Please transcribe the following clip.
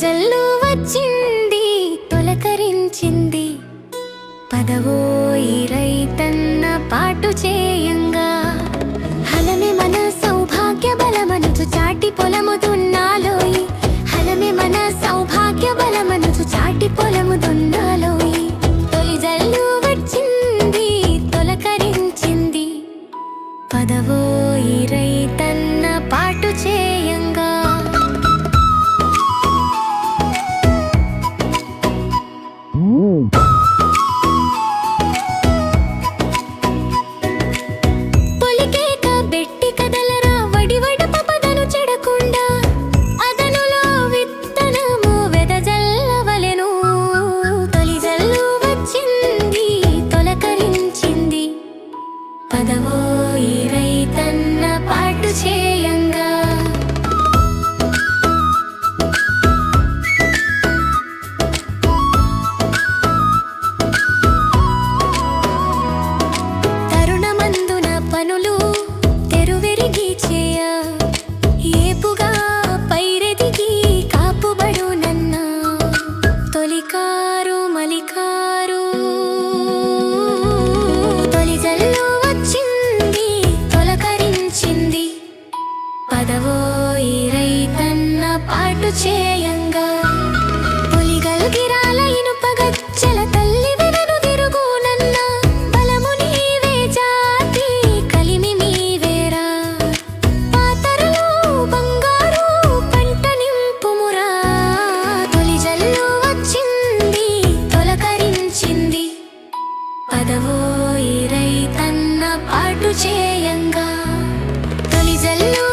జల్లు వచ్చింది తొలకరించింది పదవోయి రైతన్న పాటు చేయంగా హలమే మన సౌభాగ్య బలమనుచు చాటి పొలము దున్నాలోయి హలమే మన సౌభాగ్య బలమనుచు చాటి పొలము దున్నాలోయి తొలి జల్లు వచ్చింది తొలకరించింది పదవోయి రైతన్న పాటు చేయంగా పదవోయి రైతన్న పాటు చేయంగా తరుణమందున పనులు తెరువెరిగి చేయ ఏపుగా పైరెదిగి కాపుబడునన్న తొలికారు మలికారు పదవోయి రైతన్న పాటు చేయంగా పులిగల్గిరాల ఇనుపగచ్చల తల్లి వెనను తిరుగునన్న బలము నీవే జాతి కలిమి మీవేరా పాతరలో బంగారు పంట నింపుమురా తొలి జల్లు వచ్చింది తొలకరించింది పదవోయి రైతన్న పాటు చేయంగా తొలి జల్లు